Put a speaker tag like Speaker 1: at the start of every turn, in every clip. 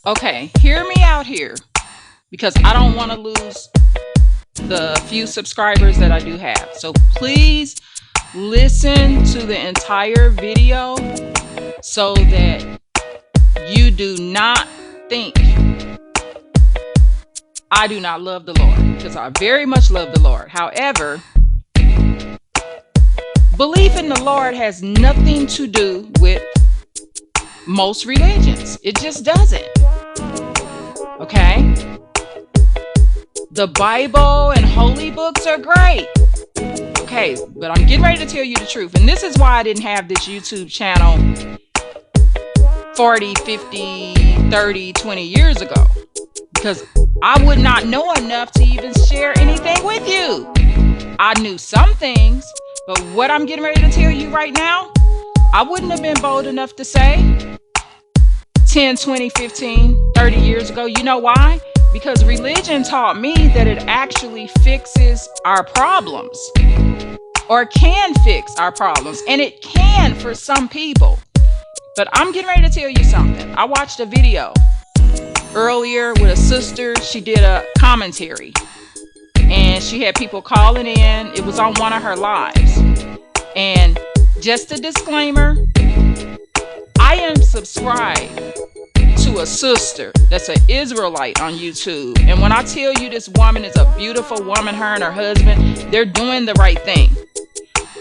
Speaker 1: Okay, hear me out here because I don't want to lose the few subscribers that I do have. So please listen to the entire video so that you do not think I do not love the Lord, because I very much love the Lord. However, belief in the Lord has nothing to do with most religions. It just doesn't. Okay? The Bible and holy books are great. Okay, but I'm getting ready to tell you the truth. And this is why I didn't have this YouTube channel 40, 50, 30, 20 years ago. Because I would not know enough to even share anything with you. I knew some things, but what I'm getting ready to tell you right now, I wouldn't have been bold enough to say 10, 20, 15, 30 years ago. You know why? Because religion taught me that it actually fixes our problems, or can fix our problems. And it can for some people. But I'm getting ready to tell you something. I watched a video earlier with a sister. She did a commentary and she had people calling in. It was on one of her lives. And just a disclaimer, I am subscribed to a sister that's an Israelite on YouTube. And when I tell you this woman is a beautiful woman, her and her husband, they're doing the right thing.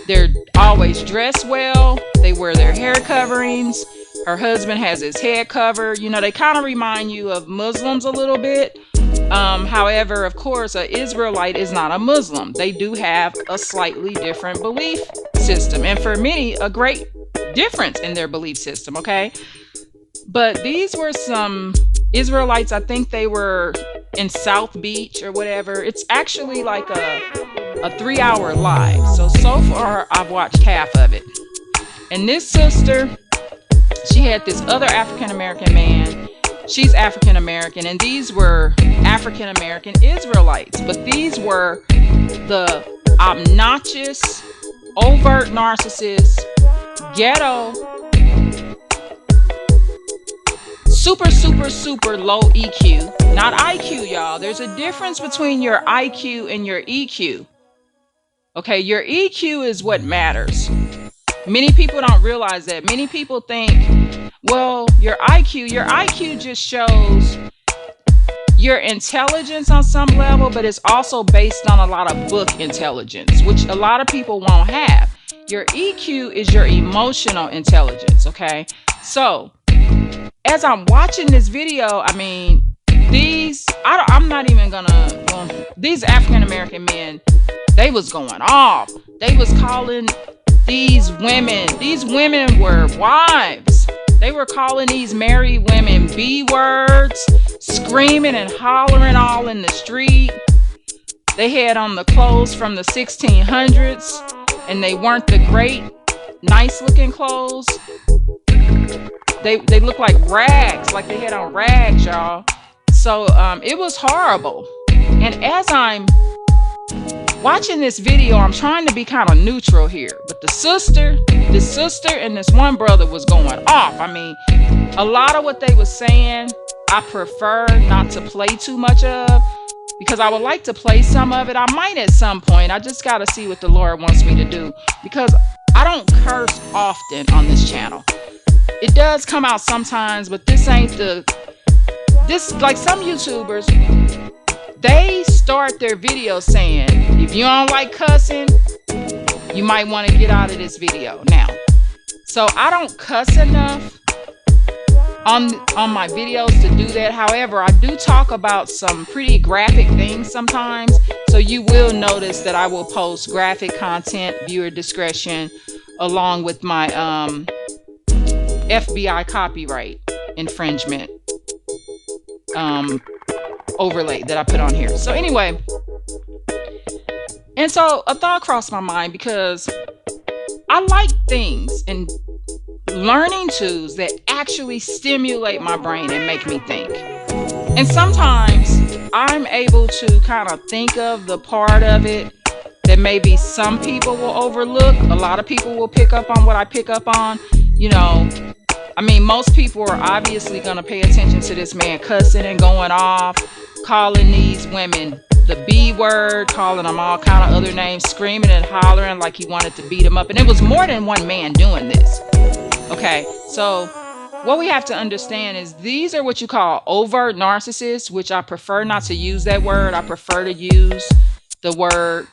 Speaker 1: They're always dressed well. They wear their hair coverings. Her husband has his head covered. You know, they kind of remind you of Muslims a little bit. However, of course, an Israelite is not a Muslim. They do have a slightly different belief system. And for many, a great difference in their belief system, okay? But these were some Israelites. I think they were in South Beach or whatever. It's actually like a 3-hour live. So far, I've watched half of it. And this sister, she had this other African-American man. She's African-American, and these were African-American Israelites. But these were the obnoxious, overt narcissists, ghetto, super low EQ. Not IQ, y'all. There's a difference between your IQ and your EQ. Okay, your EQ is what matters. Many people don't realize that. Many people think, well, your IQ just shows your intelligence on some level, but it's also based on a lot of book intelligence, which a lot of people won't have. Your EQ is your emotional intelligence, okay? So, as I'm watching this video, I mean, these African-American men, they was going off. They was calling these women were wives. They were calling these married women B words, screaming and hollering all in the street. They had on the clothes from the 1600s, and they weren't the great, nice looking clothes. They look like rags, like they had on rags, y'all. So it was horrible. And as I'm watching this video, I'm trying to be kind of neutral here. But this sister and this one brother was going off. I mean, a lot of what they was saying, I prefer not to play too much of, because I would like to play some of it. I might at some point. I just got to see what the Lord wants me to do, because I don't curse often on this channel. It does come out sometimes, but this like some YouTubers, they start their videos saying, if you don't like cussing, you might want to get out of this video now. So I don't cuss enough on my videos to do that. However, I do talk about some pretty graphic things sometimes. So you will notice that I will post graphic content, viewer discretion, along with my FBI copyright infringement overlay that I put on here. So anyway, and so a thought crossed my mind, because I like things and learning tools that actually stimulate my brain and make me think. And sometimes I'm able to kind of think of the part of it that maybe some people will overlook. A lot of people will pick up on what I pick up on. You know, I mean, most people are obviously going to pay attention to this man cussing and going off, calling these women the B word, calling them all kind of other names, screaming and hollering like he wanted to beat them up. And it was more than one man doing this. Okay, so what we have to understand is these are what you call overt narcissists, which I prefer not to use that word. I prefer to use the word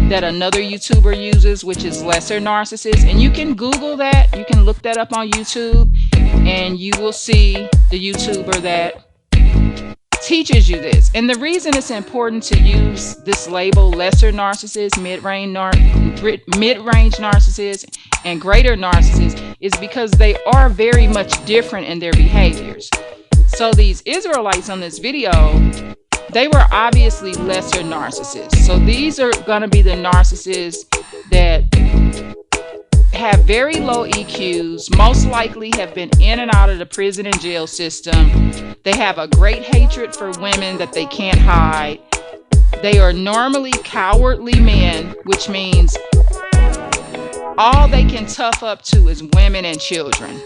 Speaker 1: that another YouTuber uses, which is lesser narcissists. And you can Google that. You can look that up on YouTube and you will see the YouTuber that teaches you this. And the reason it's important to use this label, lesser narcissists, mid-range narcissists, and greater narcissists, is because they are very much different in their behaviors. So these Israelites on this video, they were obviously lesser narcissists. So these are going to be the narcissists that have very low EQs, most likely have been in and out of the prison and jail system. They have a great hatred for women that they can't hide. They are normally cowardly men, which means all they can tough up to is women and children.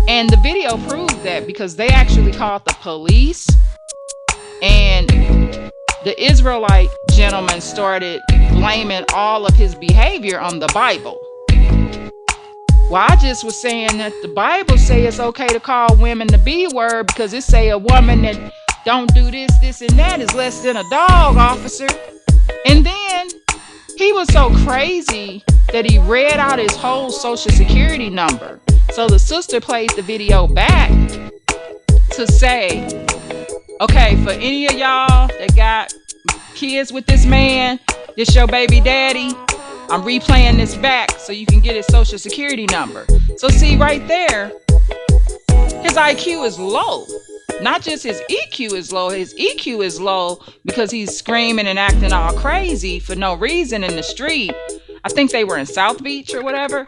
Speaker 1: And the video proved that because they actually called the police, and the Israelite gentleman started blaming all of his behavior on the Bible. Well, I just was saying that the Bible say it's okay to call women the B word because it say a woman that don't do this, this, and that is less than a dog, officer. And then he was so crazy that he read out his whole social security number. So the sister played the video back to say, okay, for any of y'all that got kids with this man, this your baby daddy, I'm replaying this back so you can get his social security number. So see right there, his IQ is low. Not just his EQ is low, his EQ is low because he's screaming and acting all crazy for no reason in the street. I think they were in South Beach or whatever.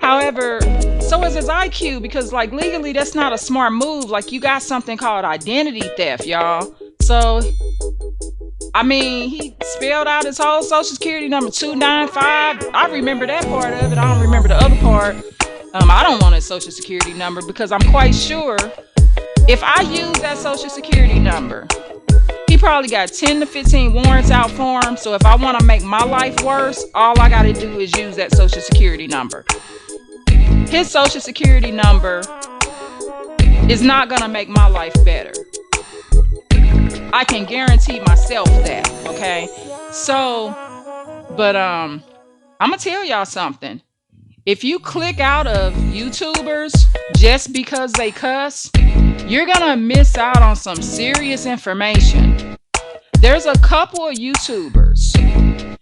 Speaker 1: However, so is his IQ because like legally that's not a smart move. Like you got something called identity theft, y'all. So, I mean, he spelled out his whole social security number 295. I remember that part of it. I don't remember the other part. I don't want his social security number because I'm quite sure if I use that social security number, he probably got 10 to 15 warrants out for him. So if I want to make my life worse, all I got to do is use that social security number. His social security number is not going to make my life better. I can guarantee myself that, okay? So, but I'm going to tell y'all something. If you click out of YouTubers just because they cuss, you're going to miss out on some serious information. There's a couple of YouTubers.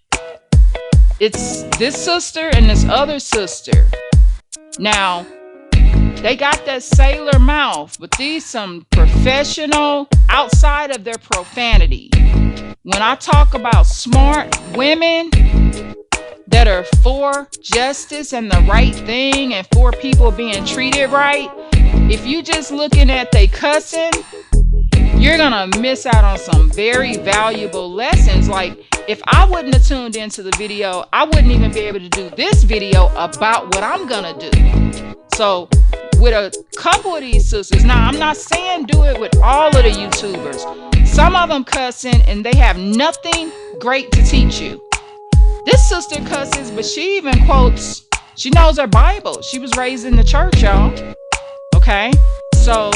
Speaker 1: It's this sister and this other sister. Now, they got that sailor mouth, but these some professional outside of their profanity. When I talk about smart women that are for justice and the right thing and for people being treated right, if you just looking at they cussing, you're gonna miss out on some very valuable lessons. Like if I wouldn't have tuned into the video, I wouldn't even be able to do this video about what I'm gonna do. So with a couple of these sisters, now I'm not saying do it with all of the YouTubers. Some of them cussing and they have nothing great to teach you. This sister cusses, but she even quotes, she knows her Bible. She was raised in the church, y'all. Okay, so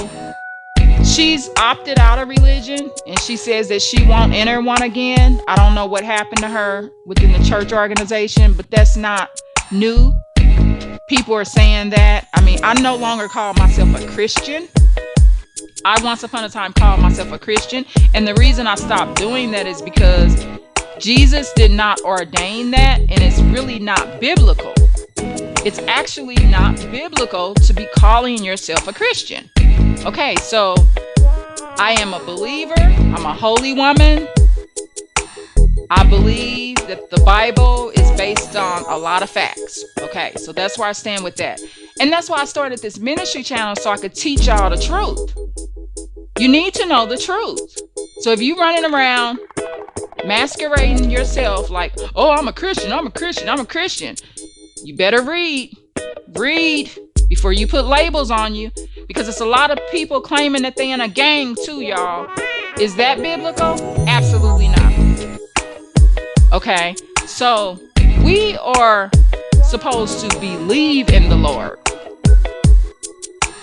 Speaker 1: she's opted out of religion and she says that she won't enter one again. I don't know what happened to her within the church organization, but that's not new. People are saying that. I mean, I no longer call myself a Christian. I once upon a time called myself a Christian. And the reason I stopped doing that is because Jesus did not ordain that, and it's really not biblical. It's actually not biblical to be calling yourself a Christian. Okay, so I am a believer. I'm a holy woman. I believe that the Bible is based on a lot of facts. Okay, so that's where I stand with that. And that's why I started this ministry channel, so I could teach y'all the truth. You need to know the truth. So if you're running around masquerading yourself like, oh, I'm a Christian, I'm a Christian, I'm a Christian, you better read. before you put labels on you, because it's a lot of people claiming that they in a gang too, y'all. Is that biblical? Absolutely not. Okay, so we are supposed to believe in the Lord,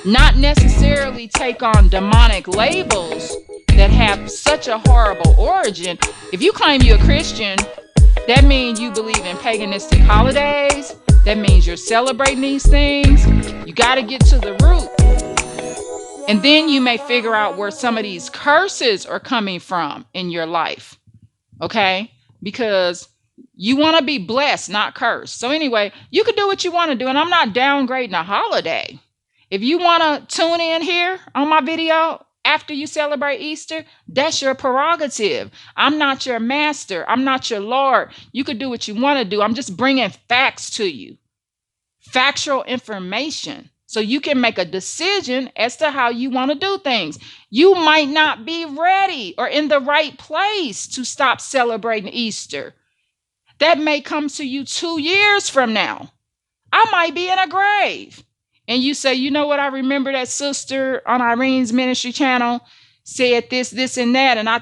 Speaker 1: not necessarily take on demonic labels that have such a horrible origin. If you claim you're a Christian, that means you believe in paganistic holidays. That means you're celebrating these things. You got to get to the root. And then you may figure out where some of these curses are coming from in your life. Okay? Because you want to be blessed, not cursed. So anyway, you can do what you want to do. And I'm not downgrading a holiday. If you want to tune in here on my video after you celebrate Easter, that's your prerogative. I'm not your master. I'm not your Lord. You could do what you want to do. I'm just bringing facts to you, factual information, so you can make a decision as to how you want to do things. You might not be ready or in the right place to stop celebrating Easter. That may come to you 2 years from now. I might be in a grave. And you say, you know what? I remember that sister on Irene's ministry channel said this, this, and that. And I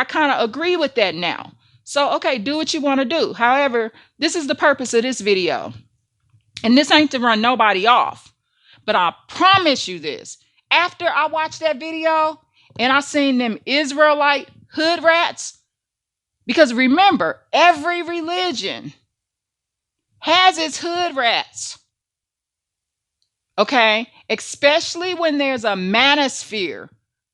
Speaker 1: kind of agree with that now. So, okay, do what you want to do. However, this is the purpose of this video. And this ain't to run nobody off. But I promise you this. After I watched that video and I seen them Israelite hood rats, because remember, every religion has its hood rats. Okay, especially when there's a manosphere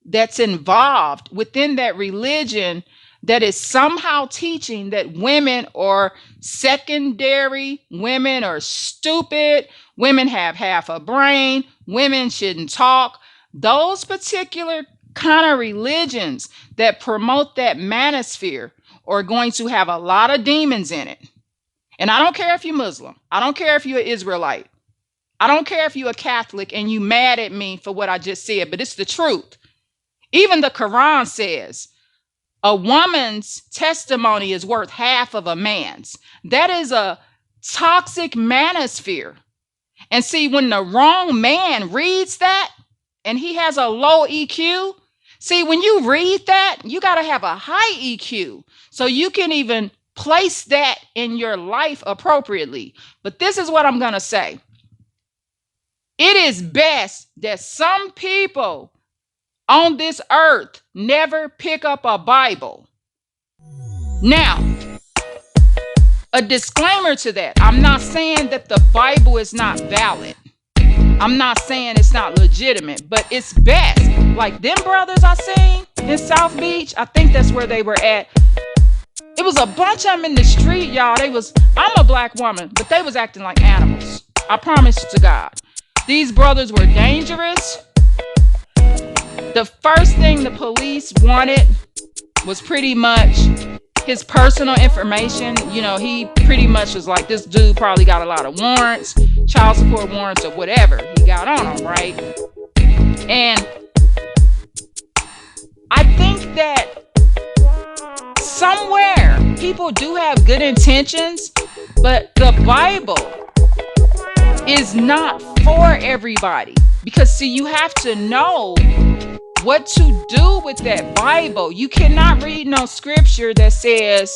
Speaker 1: that's involved within that religion that is somehow teaching that women are secondary, women are stupid, women have half a brain, women shouldn't talk. Those particular kind of religions that promote that manosphere are going to have a lot of demons in it. And I don't care if you're Muslim. I don't care if you're an Israelite. I don't care if you're a Catholic and you mad at me for what I just said, but it's the truth. Even the Quran says a woman's testimony is worth half of a man's. That is a toxic manosphere. And see, when the wrong man reads that and he has a low EQ, see, when you read that, you got to have a high EQ so you can even place that in your life appropriately. But this is what I'm going to say. It is best that some people on this earth never pick up a Bible. Now, a disclaimer to that. I'm not saying that the Bible is not valid. I'm not saying it's not legitimate, but it's best. Like them brothers I seen in South Beach, I think that's where they were at. It was a bunch of them in the street, y'all. I'm a black woman, but they was acting like animals. I promise to God. These brothers were dangerous. The first thing the police wanted was pretty much his personal information. You know, he pretty much was like, this dude probably got a lot of warrants, child support warrants or whatever he got on him, right? And I think that somewhere people do have good intentions, but the Bible is not for everybody. Because see, you have to know what to do with that Bible. You cannot read no scripture that says,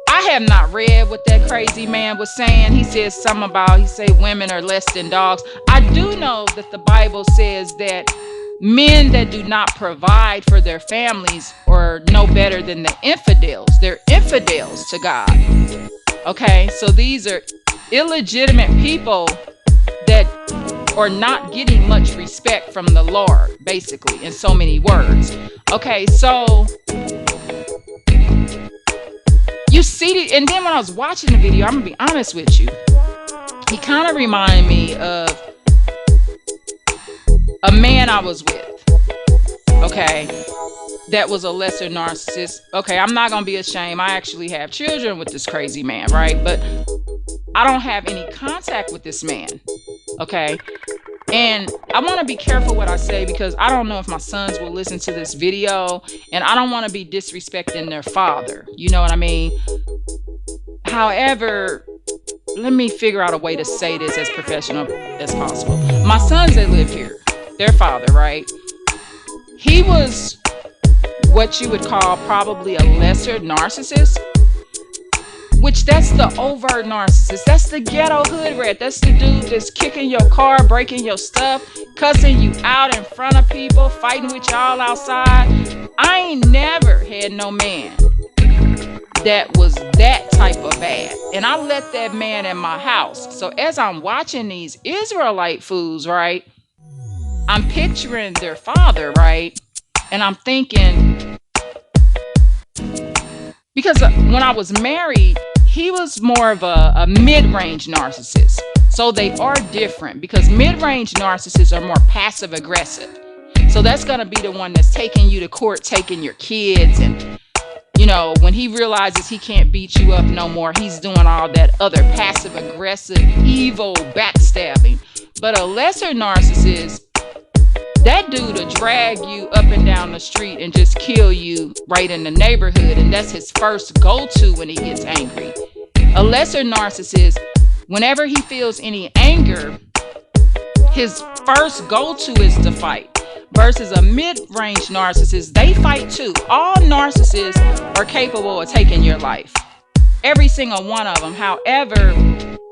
Speaker 1: I have not read what that crazy man was saying. He says something about, he say women are less than dogs. I do know that the Bible says that men that do not provide for their families are no better than the infidels. They're infidels to God. Okay, so these are illegitimate people that are not getting much respect from the Lord, basically, in so many words. Okay, so you see it, and then when I was watching the video, I'm gonna be honest with you, he kind of reminded me of a man I was with, okay, that was a lesser narcissist. Okay, I'm not gonna be ashamed. I actually have children with this crazy man, right? But I don't have any contact with this man, okay? And I want to be careful what I say because I don't know if my sons will listen to this video, and I don't want to be disrespecting their father. You know what I mean? However, let me figure out a way to say this as professional as possible. My sons that live here, their father, right? He was what you would call probably a lesser narcissist, which that's the overt narcissist. That's the ghetto hood rat. That's the dude that's kicking your car, breaking your stuff, cussing you out in front of people, fighting with y'all outside. I ain't never had no man that was that type of bad. And I let that man in my house. So as I'm watching these Israelite fools, right, I'm picturing their father, right? And I'm thinking, because when I was married, he was more of a mid-range narcissist. So they are different, because mid-range narcissists are more passive aggressive. So that's going to be the one that's taking you to court, taking your kids, and when he realizes he can't beat you up no more, he's doing all that other passive aggressive, evil backstabbing. But a lesser narcissist, that dude will drag you up and down the street and just kill you right in the neighborhood. And that's his first go-to when he gets angry. A lesser narcissist, whenever he feels any anger, his first go-to is to fight. Versus a mid-range narcissist, they fight too. All narcissists are capable of taking your life. Every single one of them. However,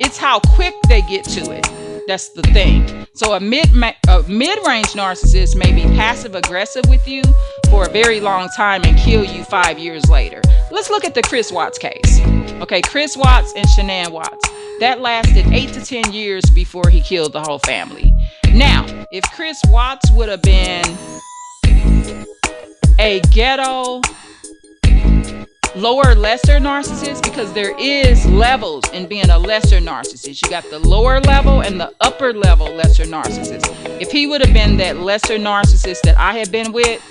Speaker 1: it's how quick they get to it. That's the thing. So a mid-range narcissist may be passive-aggressive with you for a very long time and kill you 5 years later. Let's look at the Chris Watts case. Okay, Chris Watts and Shanann Watts. That lasted 8 to 10 years before he killed the whole family. Now, if Chris Watts would have been a ghetto, lower, lesser narcissist, because there is levels in being a lesser narcissist. You got the lower level and the upper level lesser narcissist. If he would have been that lesser narcissist that I had been with,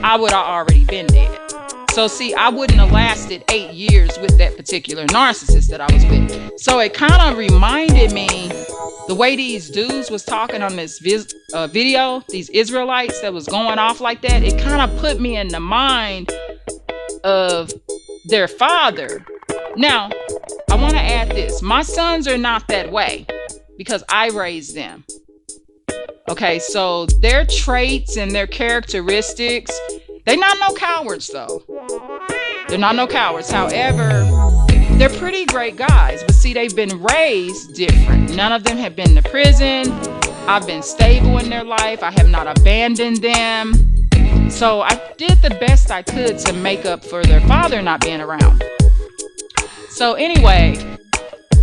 Speaker 1: I would have already been dead. So see, I wouldn't have lasted 8 years with that particular narcissist that I was with. So it kind of reminded me, the way these dudes was talking on this video, these Israelites that was going off like that, it kind of put me in the mind of their father. Now, I want to add this. My sons are not that way because I raised them. Okay, so their traits and their characteristics, they're not no cowards though. They're not no cowards. However, they're pretty great guys. But see, they've been raised different. None of them have been to prison. I've been stable in their life. I have not abandoned them. So I did the best I could to make up for their father not being around. So anyway,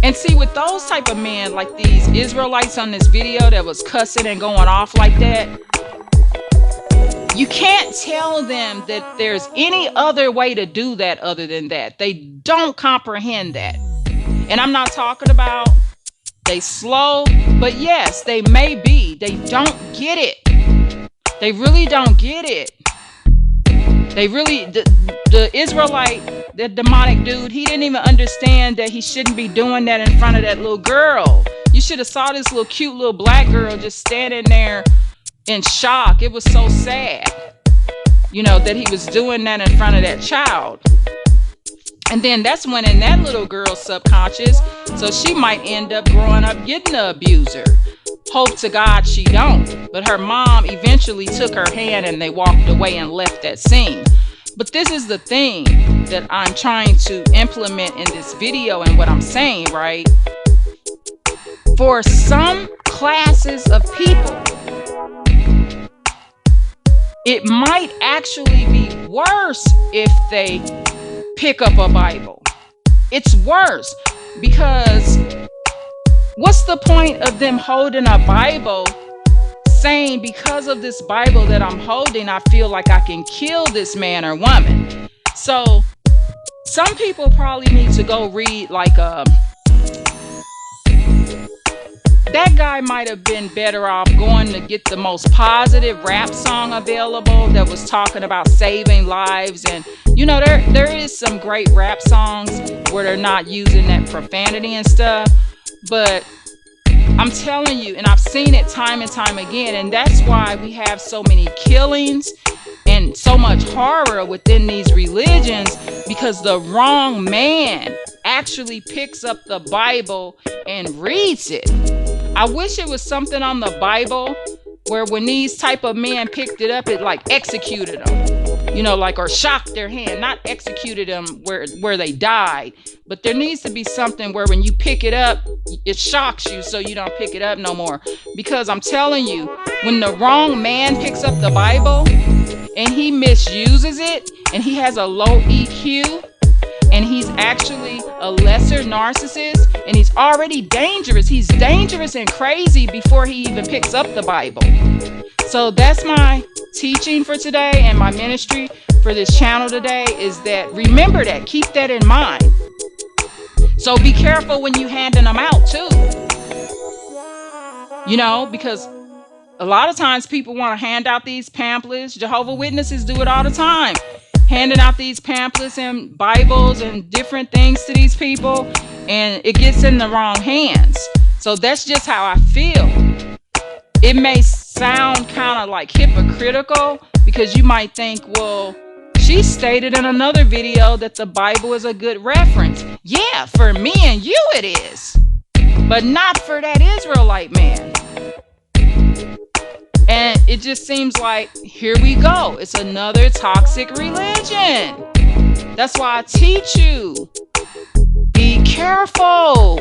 Speaker 1: and see, with those type of men, like these Israelites on this video that was cussing and going off like that, you can't tell them that there's any other way to do that other than that. They don't comprehend that. And I'm not talking about they slow, but yes, they may be. They don't get it. They really don't get it. They really, the Israelite, the demonic dude, he didn't even understand that he shouldn't be doing that in front of that little girl. You should have saw this little cute little black girl just standing there in shock. It was so sad, that he was doing that in front of that child. And then that's when in that little girl's subconscious, so she might end up growing up getting the abuser. Hope to God she don't. But her mom eventually took her hand and they walked away and left that scene. But this is the thing that I'm trying to implement in this video and what I'm saying, right? For some classes of people, it might actually be worse if they pick up a Bible. It's worse because what's the point of them holding a Bible saying, because of this Bible that I'm holding, I feel like I can kill this man or woman? So some people probably need to go read like that guy might have been better off going to get the most positive rap song available that was talking about saving lives. And there is some great rap songs where they're not using that profanity and stuff, but I'm telling you, and I've seen it time and time again, and that's why we have so many killings and so much horror within these religions, because the wrong man actually picks up the Bible and reads it. I wish it was something on the Bible where when these type of men picked it up, it like executed them, like, or shocked their hand, not executed them where they died. But there needs to be something where when you pick it up, it shocks you so you don't pick it up no more. Because I'm telling you, when the wrong man picks up the Bible and he misuses it and he has a low EQ and he's actually a lesser narcissist and he's already dangerous. He's dangerous and crazy before he even picks up the Bible. So that's my teaching for today, and my ministry for this channel today is that remember that, keep that in mind. So be careful when you handing them out too. Because a lot of times people want to hand out these pamphlets. Jehovah's Witnesses do it all the time, handing out these pamphlets and Bibles and different things to these people, and it gets in the wrong hands. So that's just how I feel. It may sound kind of like hypocritical because you might think, well, she stated in another video that the Bible is a good reference. Yeah, for me and you it is, but not for that Israelite man. And it just seems like, here we go. It's another toxic religion. That's why I teach you. Be careful.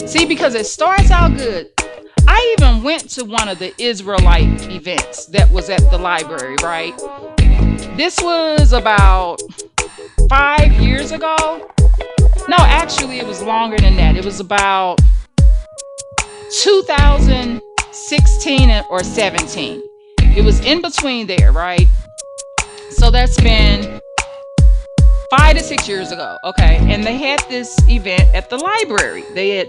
Speaker 1: See, because it starts out good. I even went to one of the Israelite events that was at the library, right? This was about 5 years ago. No, actually, it was longer than that. It was about 2016 or 17. It was in between there, right? So that's been 5 to 6 years ago. Okay. And they had this event at the library. They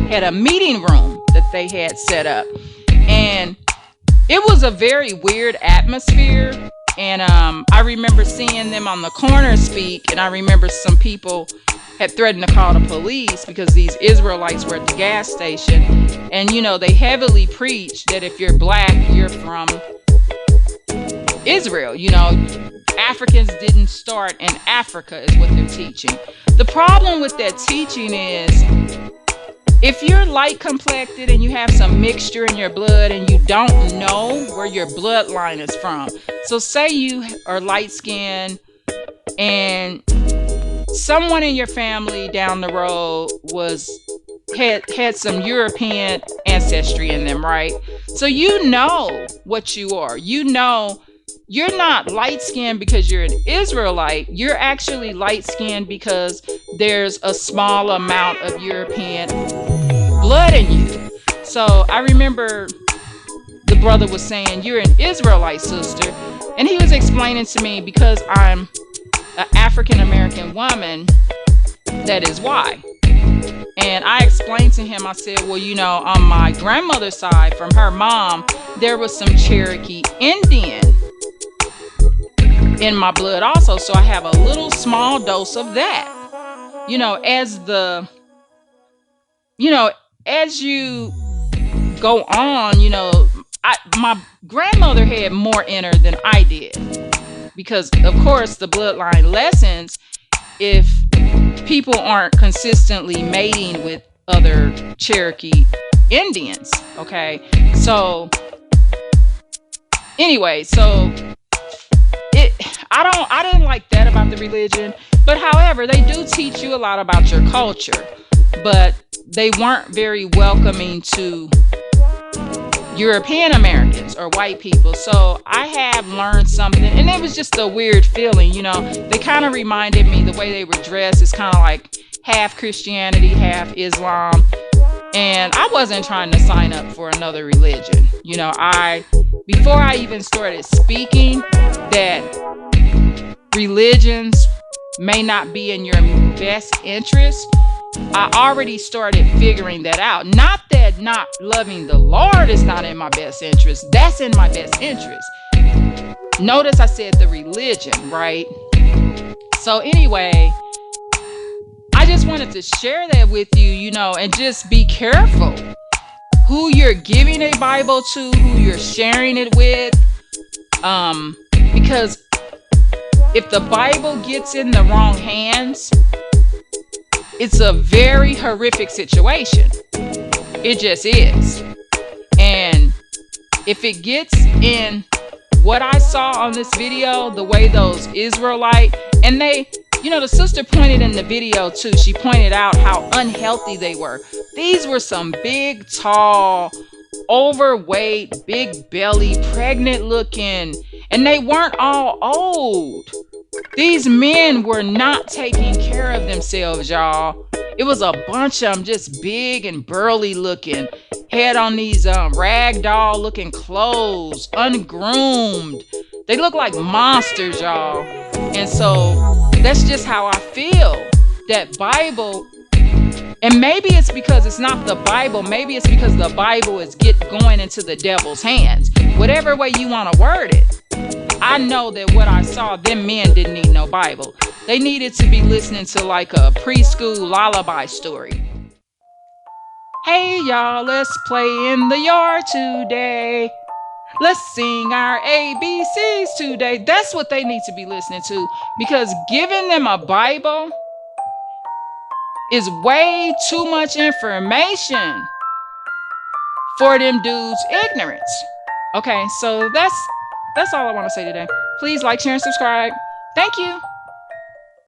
Speaker 1: had a meeting room that they had set up. And it was a very weird atmosphere. And I remember seeing them on the corner speak. And I remember some people had threatened to call the police because these Israelites were at the gas station. And, they heavily preach that if you're black, you're from Israel. Africans didn't start in Africa is what they're teaching. The problem with that teaching is if you're light complected and you have some mixture in your blood and you don't know where your bloodline is from. So say you are light skinned and someone in your family down the road had some European ancestry in them, right? So you know what you are. You're not light-skinned because you're an Israelite. You're actually light-skinned because there's a small amount of European blood in you. So I remember the brother was saying, you're an Israelite, sister. And he was explaining to me, because I'm an African-American woman, that is why. And I explained to him, I said, well, on my grandmother's side, from her mom, there was some Cherokee Indian in my blood also. So I have a little small dose of that. As you go on, my grandmother had more in her than I did. Because, of course, the bloodline lessens if people aren't consistently mating with other Cherokee Indians. Okay. So anyway, I didn't like that about the religion, but however, they do teach you a lot about your culture, but they weren't very welcoming to European Americans or white people. So I have learned something, and it was just a weird feeling. They kind of reminded me, the way they were dressed is kind of like half Christianity, half Islam. And I wasn't trying to sign up for another religion. Before I even started speaking that religions may not be in your best interest, I already started figuring that out. Not that not loving the Lord is not in my best interest. That's in my best interest. Notice I said the religion, right? So anyway, I just wanted to share that with you, and just be careful who you're giving a Bible to, who you're sharing it with. Because if the Bible gets in the wrong hands, It's a very horrific situation. It just is. And if it gets in what I saw on this video, the way those Israelite, and they, the sister pointed in the video too, she pointed out how unhealthy they were. These were some big, tall, overweight, big belly, pregnant looking, and they weren't all old. These men were not taking care of themselves, y'all. It was a bunch of them just big and burly looking, had on these rag doll looking clothes, ungroomed. They look like monsters, y'all. And so that's just how I feel. That Bible, and maybe it's because it's not the Bible. Maybe it's because the Bible is going into the devil's hands. Whatever way you want to word it. I know that what I saw, them men didn't need no Bible. They needed to be listening to like a preschool lullaby story. Hey y'all, let's play in the yard today. Let's sing our ABCs today. That's what they need to be listening to, because giving them a Bible is way too much information for them dudes' ignorance. Okay, so that's all I want to say today. Please like, share, and subscribe. Thank you.